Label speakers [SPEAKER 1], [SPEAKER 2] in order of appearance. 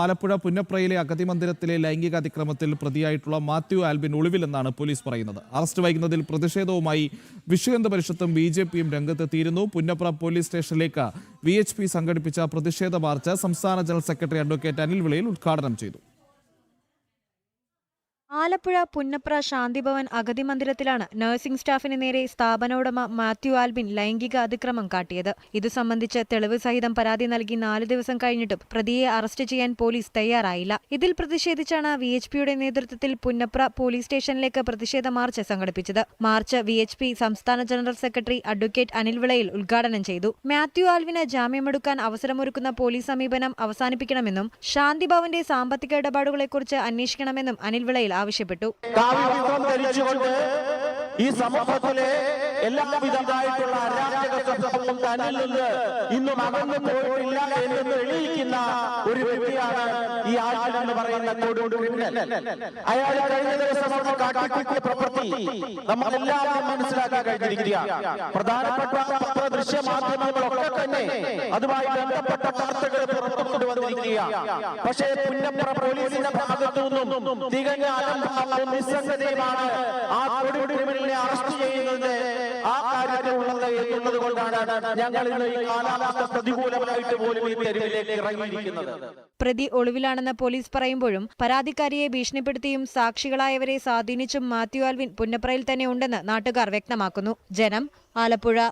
[SPEAKER 1] ആലപ്പുഴ പുന്നപ്രയിലെ അഗതി മന്ദിരത്തിലെ ലൈംഗിക അതിക്രമത്തിൽ പ്രതിയായിട്ടുള്ള മാത്യു ആൽബിൻ ഒളിവിലെന്നാണ് പോലീസ് പറയുന്നത്. അറസ്റ്റ് വൈകുന്നതിൽ പ്രതിഷേധവുമായി വിശ്വഹിന്ദു പരിഷത്തും BJPയും രംഗത്തെത്തിയിരുന്നു. പുന്നപ്ര പോലീസ് സ്റ്റേഷനിലേക്ക് VHP സംഘടിപ്പിച്ച പ്രതിഷേധ മാർച്ച് സംസ്ഥാന ജനറൽ സെക്രട്ടറി അഡ്വക്കേറ്റ് അനിൽ വിളയിൽ ഉദ്ഘാടനം ചെയ്തു.
[SPEAKER 2] ആലപ്പുഴ പുന്നപ്ര ശാന്തിഭവൻ അഗതി മന്ദിരത്തിലാണ് നഴ്സിംഗ് സ്റ്റാഫിന് നേരെ സ്ഥാപന ഉടമ മാത്യു ആൽബിൻ ലൈംഗിക അതിക്രമം കാട്ടിയത്. ഇതു സംബന്ധിച്ച് തെളിവ് സഹിതം പരാതി നൽകി 4 ദിവസം കഴിഞ്ഞിട്ടും പ്രതിയെ അറസ്റ്റ് ചെയ്യാൻ പോലീസ് തയ്യാറായില്ല. ഇതിൽ പ്രതിഷേധിച്ചാണ് VHPയുടെ നേതൃത്വത്തിൽ പുന്നപ്ര പോലീസ് സ്റ്റേഷനിലേക്ക് പ്രതിഷേധ മാർച്ച് സംഘടിപ്പിച്ചത്. മാർച്ച് VHP സംസ്ഥാന ജനറൽ സെക്രട്ടറി അഡ്വക്കേറ്റ് അനിൽ വിളയിൽ ഉദ്ഘാടനം ചെയ്തു. മാത്യു ആൽവിന് ജാമ്യമെടുക്കാൻ അവസരമൊരുക്കുന്ന പോലീസ് സമീപനം അവസാനിപ്പിക്കണമെന്നും ശാന്തിഭവന്റെ സാമ്പത്തിക ഇടപാടുകളെക്കുറിച്ച് അന്വേഷിക്കണമെന്നും അനിൽ വിളയിൽ ആവശ്യപ്പെട്ടു.
[SPEAKER 3] ഈ സമൂഹത്തിലെ എല്ലാവിധമായിട്ടുള്ള അരാജക സ്വഭാവവും തന്നിൽ നിന്ന് ഇന്നും അകന്നു പോയിട്ടില്ല എന്ന് തെളിയിക്കുന്ന ഒരു വ്യക്തിയാണ് ഈ ആൽബിൻ എന്ന് പറയുന്ന ക്രിമിനൽ. അയാൾ കഴിഞ്ഞ ദിവസം കാട്ടിക്കൂട്ടിയ പ്രവൃത്തി നമ്മളെല്ലാവരും മനസ്സിലാക്കി കഴിഞ്ഞിരിക്കുകയാണ്. പ്രധാനപ്പെട്ട ദൃശ്യമാധ്യമങ്ങളൊക്കെ തന്നെ അതുമായി ബന്ധപ്പെട്ട വാർത്തകൾ പുറത്തു കൊണ്ടുവന്നിരിക്കുകയാണ്. പക്ഷേ പുന്നപ്ര പോലീസിന്റെ ഭാഗത്തു നിന്നും തികഞ്ഞ അലംഭാവവും നിസ്സംഗതയുമാണ് ആ ക്രിമിനലിനെ അറസ്റ്റ് ചെയ്യുന്നത് ആ കാര്യത്തിലുള്ളത് എന്നുള്ളത് കൊണ്ടാണ് ഞങ്ങൾ ഇന്ന് ഈ കാലാവസ്ഥ പ്രതികൂലമായിട്ട് പോലും ഈ തെരുവിലേക്ക് ഇറങ്ങിയിരിക്കുന്നത്.
[SPEAKER 2] പ്രതി ഒളിവിലാണെന്ന് പോലീസ് പറയുമ്പോഴും പരാതിക്കാരിയെ ഭീഷണിപ്പെടുത്തിയും സാക്ഷികളായവരെ സ്വാധീനിച്ചും മാത്യു ആൽവിൻ പുന്നപ്രയിൽ തന്നെ ഉണ്ടെന്ന് നാട്ടുകാർ വ്യക്തമാക്കുന്നു. ജനം, ആലപ്പുഴ.